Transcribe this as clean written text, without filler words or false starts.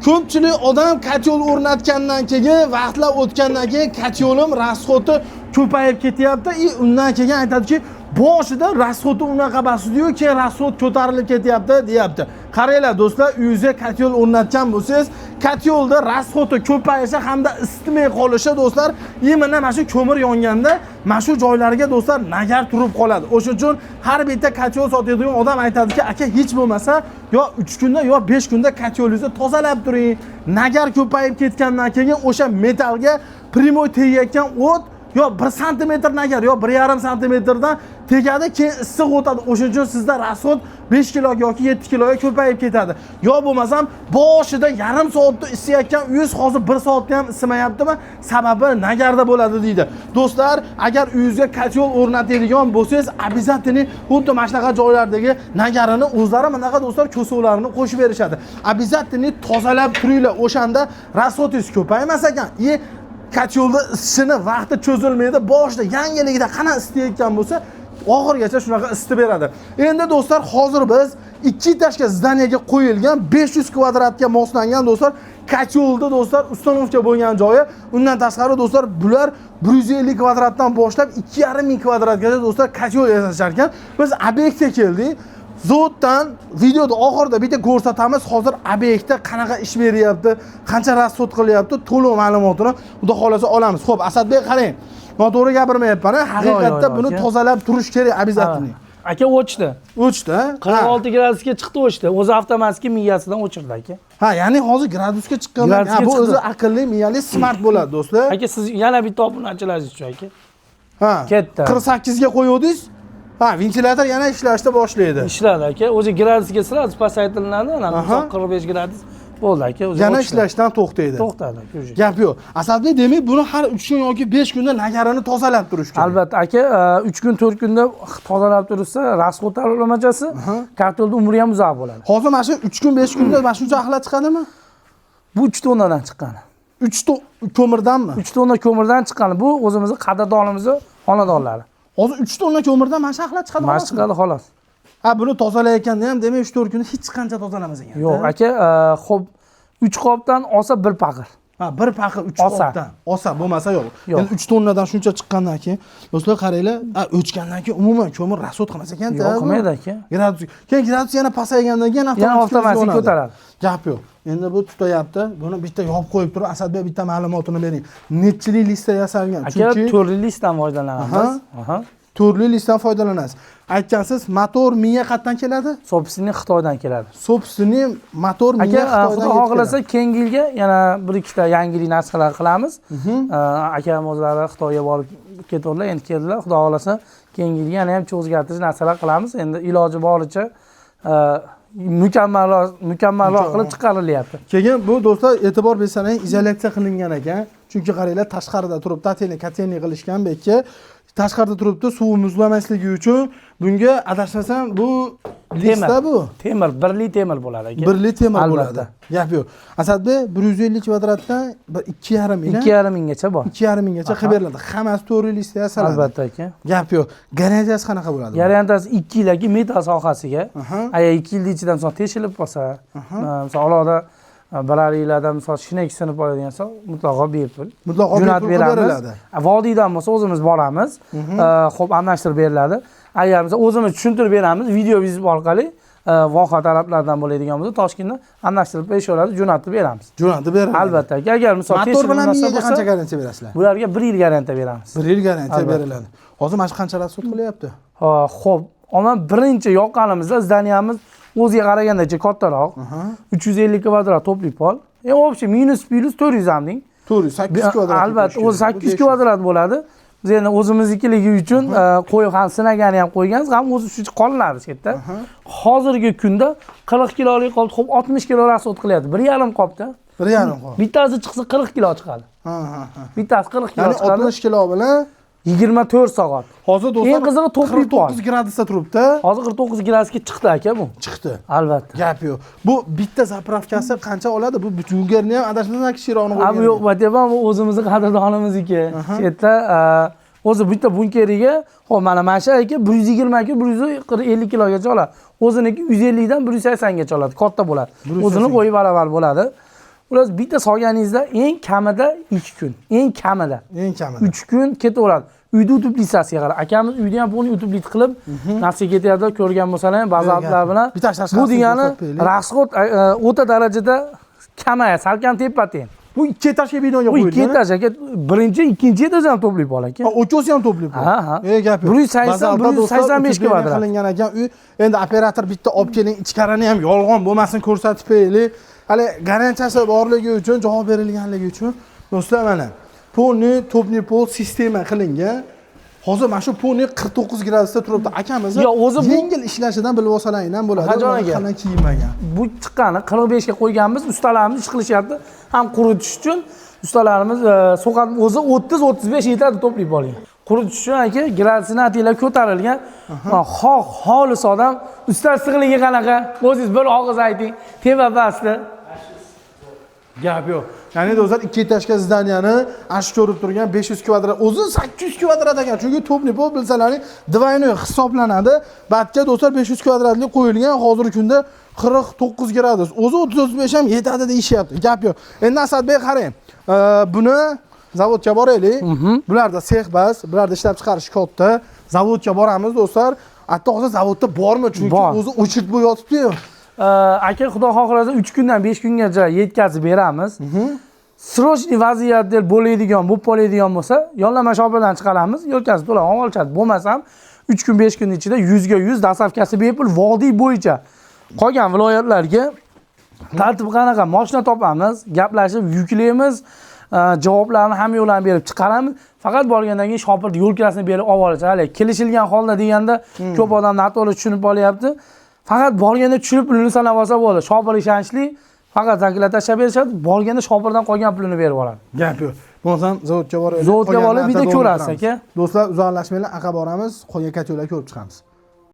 ko'pchilik odam kotyol o'rnatgandan keyin, vaqtlar o'tgandan keyin katyolim rasxoti ko'payib ketyapti. Undan keyin aytadiki, boshida rasxoti unaqa bosdi-yu, keyin rasxot ko'tarilib ketyapti, deyapti. Qaranglar do'stlar, uyingizga katyol o'rnatgan bo'lsangiz, katyolda rasxoti ko'payishi hamda isitilmay qolishi do'stlar, mana shu ko'mir yonganda, mana shu joylariga do'stlar nagar turib qoladi. O'sha uchun har bitta katyol sotadigan odam aytadiki, aka hech bo'lmasa yo 3 kunda yo 5 kunda katyolingizni tozalab turing. Nagar ko'payib ketgandan keyin o'sha metallga primoy tegayotgan o't yo 1 santimetr nagar yo 1,5 santimetrdan tegadi, keyin issiq o'tadi. O'sha uchun sizda rasxot 5 kilo yoki 7 kiloga ko'payib ketadi. Yo bo'lmasam boshida yarim soatda isiyotgan uyingiz hozir 1 soatda ham isimayaptimi? Sababi nagarda bo'ladi deydi. Do'stlar, agar uyingizga katyol o'rnatadigan bo'lsangiz, обязательно xuddi mana shunaqa joylardagi nagarini o'zlari bunaqa do'stlar ko'sovlarini qo'shib berishadi. Обязательно tozalab turinglar. O'shanda rasxotingiz ko'paymas ekan. Katyolda isishini vaqti cho'zilmaydi. Boshida yangiligida qana isitayotgan bo'lsa, oxirgacha shunaqa isitib beradi. Endi do'stlar, hozir biz 2 etажga zdaniyaga qo'yilgan 500 kvadratga moslangan do'stlar katyolda do'stlar ustanovka bo'lgan joyi. Undan tashqari do'stlar, bular 150 kvadratdan boshlab 2,5 kvadratgacha do'stlar katyol yasashar ekan. Biz obyektga keldik. Zotdan videoda oxirida bitta ko'rsatamiz. Hozir obyektda qanaqa ish beryapti, qancha rasxot qilyapti, to'liq ma'lumotini xudo xolasa olamiz. Xo'p, Asadbek, qarang. Noto'g'ri gapirmayapman. Haqiqatda buni tozalab turish kerak, обязательно. Aka o'chdi. O'chdi. 46 gradusga chiqdi, o'chdi. O'zi avtomatik miyasidan o'chirdi aka. Ha, ya'ni hozir gradusga chiqqanda bu o'zi aqlli miyali smart bo'ladi do'stlar. Aka, siz yana bitta obunachilaringiz uchun aka. Ha. Ketdi. 48 ga qo'yuvdingiz. Ha, ventilyator yana ishlashda boshlaydi. Ishladi aka. O'zi gradusga sirasi pasaytiriladi, ana 45 gradus bo'ldi aka. O'zi yana ishlashdan to'xtaydi. To'xtadi aka. Gap yo'q. Asadbek, demak, buni har 3 kun yoki 5 kunda nagarini tozalab turish kerak. Albatta aka, 3 kun 4 kunda tozalab tursa, rasxot almachasi kartolda umri ham uzoq bo'ladi. Hozir mana shu 3 kun 5 kunda mana shuncha axlat chiqadimi? Bu 3 tonnadan chiqqan. 3 ton ko'mirdanmi? 3 tonna ko'mirdan chiqqan. Bu o'zimizning qadrdonimizning xonadonlari. Hozir 3 tonna ko'mirdan mana shu axlat chiqadi. Mana chiqadi xolos. Ha, buni tozalayotganda ham demak 3-4 kunda hech qancha tozalamas ekan. Yo'q aka, xo'p 3 qopdan olsa 1 paqir. Ha, 1 paqir 3 qopdan olsa bo'lmasa yo'q. Endi 3 tonnadan shuncha chiqqandan keyin do'stlar qaranglar, o'chgandan keyin umuman ko'mir rasxot qilmas ekan-da. Yo'q, qilmaydi aka. Gradus. Keyin gradus yana pasaygandan keyin avtomatik ko'taradi. Gap yo'q. Endi bu tutayapti. Buni bitta yopib qo'yib turib, Asadbek bitta ma'lumotini bering. Nechchilik listda yasalgan? Chunki 4 listdan foydalanamiz. Aha. 4 listdan foydalanasiz. Aytgansiz, motor miya qayerdan keladi? Sobsini Xitoydan keladi. Sobsini motor miya Xitoydan keladi. Xudo xolasa keyingi yilga yana 1-2 ta yangilik narsalar qilamiz. Akam o'zlari Xitoyga borib ketdilar, endi keldilar. Xudo xolasa keyingi yilga yana ham o'zgartirish narsalar qilamiz. Endi iloji boricha mukammalroq qilib chiqarilyapti. Keyin bu do'stlar e'tibor bersangiz, izolyatsiya qilingan ekan. Chunki qaranglar, tashqarida turib kateni qilishgan bekka. Tashqarida turibdi, suv muzlamasligi uchun bunga adashmasam bu listda bu. Temir, 1 li temir bo'ladi aka. 1 li temir bo'ladi. Gap yo'q. Asadbek 150 kvadratdan 2,5 ming. 2,5 minggacha bor. 2,5 minggacha qilib beriladi. Hammasi 4 listda yasaladi. Albatta aka. Gap yo'q. Garantiyasi qanaqa bo'ladi? Garantiyasi 2 yilga metal sohasiga. Agar 2 yil ichidan misol teshilib qolsa, misol alohida biror yillarda misol shinek sinib qoladigan bo'lsa, mutlaqo bepul. Mutlaqo bepul beriladi. Vodiydan bo'lsa o'zimiz boramiz, xo'p almashtirib beriladi. Agar biz o'zimiz tushuntirib beramiz, video vizit orqali voha talablardan bo'ladigan bo'lsa, Toshkentdan almashtirib berishaveradi, jo'natib beramiz. Jo'natib beriladi. Albatta, agar misol motor bilan qancha garantiya berasizlar? Bularga 1 yil garantiya beramiz. 1 yil garantiya beriladi. Hozir mana shu qancha rasxot qilyapti? Xo'p, ama birinchi yoqqanimizda zdaniyamiz o'ziga qaragandacha kattaroq. 350 kvadrat topli pol. Вообще minus plus 400 amding. 800 kvadrat. Albatta, o'zi 800 kvadrat bo'ladi. Biz endi o'zimiznikiligi uchun qo'yib ham sinagani ham qo'yganmiz, ham o'zi shu qolinadi shu yerda. Hozirgi kunda 40 kilolik qop, xo'p 60 kilo rasxot qilyapti. 1,5 qopda. 1,5 qop. Bittasi chiqsa 40 kilo chiqadi. Bittasi 40 kilo chiqadi. Ya'ni 60 kilo bilan 24 soat. Hozir do'stlar, eng qizig'i to'pli pol. 49 gradusda turibdi. Hozir 49 gradusga chiqdi aka bu. Chiqdi. Albatta. Gap yo'q. Bu bitta zapravkasi qancha oladi? Bu bunkerni ham adashmasam kichikroqni qo'ygan. Abi yo'q, vatayban bu o'zimizning qadrdonimizniki. Shu yerda o'zi bitta bunkeriga, xo'p mana shu aka 120 ga 150 kilogacha oladi. O'ziniki 150 dan 180 gacha oladi, katta bo'ladi. O'zini qo'yi baravar bo'ladi. Ular bitta solganingizda eng kamida 2 kun, eng kamida. Eng kamida. 3 kun ketaveradi. Uyda utilizatsiyaga qarab. Akamiz uyda ham buni utiliz qilib, narsa ketyapti, ko'rgan bo'lsalar ham bazaltlar bilan. Bu degani rasxod o'ta darajada kamayadi, salkam tepateng. Bu 2 etajli binoga Bu qo'yilgan. 2 etaj aka, birinchi, ikkinchi etaj ham to'plab ol aka. O'chosi ham to'plab. Ha. Gap yo'q. 185 kvadrat qilingan ekan uy. Endi operator bitta olib keling, ichkarini ham yolg'on bo'lmasin ko'rsatib beraylik. Hali garantiyasi borligi uchun, javob berilganligi uchun do'stlar mana polni pol sistema qilingan. Hozir mana shu polni 49 gradusda turibdi. Akamiz yengil ishlashidan bilib olsalaring ham bo'ladi. Qalin kiymagan. Bu chiqqani 45 ga qo'yganmiz, ustalarimiz ish qilishyapti. Ham quritish uchun ustalarimiz so'qat o'zi 30-35 yetadi to'plab olgan. Quritish uchun aka graduslar ko'tarilgan. Xolis odam ustasigligi qanaqa? O'zingiz bir og'iz ayting. Teva basti. Gap yo'q. Ya'ni do'stlar 2 etajga zdaniyani ash ko'rib turgan 500 kvadrat, o'zi 800 kvadrat ekan. Chunki to'pli pol bilsalaring, двойной hisoblanadi. Batga do'stlar 500 kvadratlik qo'yilgan, hozirgi kunda 49 gradus. O'zi 30-35 ham yetadi deyishyapti. Gap yo'q. Endi Asadbek qarang. Buni zavodga boraylik. Bularda sex bas, bularda ishlab chiqarish katta. Zavodga boramiz do'stlar. Hatto hozir zavodda bormi? Chunki o'zi o'chirib bo'lib yotibdi-yu. Aka xudo xohlasa 3 kundan 5 kungacha yetkazib beramiz. Srochniy vaziyatda bo'ladigan, bo'lib qoladigan bo'lsa, yonlama shopirdan chiqaramiz, yo'tkazib to'la olishadi. Bo'lmasam 3 kun 5 kun ichida 100 ga 100 dastavkasi bepul vodiy bo'yicha. Qolgan viloyatlarga tartib qanaqa? Mashina topamiz, gaplashib yuklaymiz, javoblarni ham yo'ldan berib chiqaramiz. Faqat borgandan keyin shopirni yo'lkasini berib olib olishadi. Hali kelishilgan holda deganda ko'p odam noto'g'ri tushunib olyapti. Faqat borganda tushirib pulini sanab olsa bo'ldi. Shopir ishonchli, faqat zakilat tashlab berishadi, borganda shopirdan qolgan pulini berib oladi. Gap yo'q. Bo'lmasam zavodga borib, zavodga borib bitta ko'rasiz aka. Do'stlar, uzoqlashmanglar, aqa boramiz, qolgan katyolar ko'rib chiqamiz.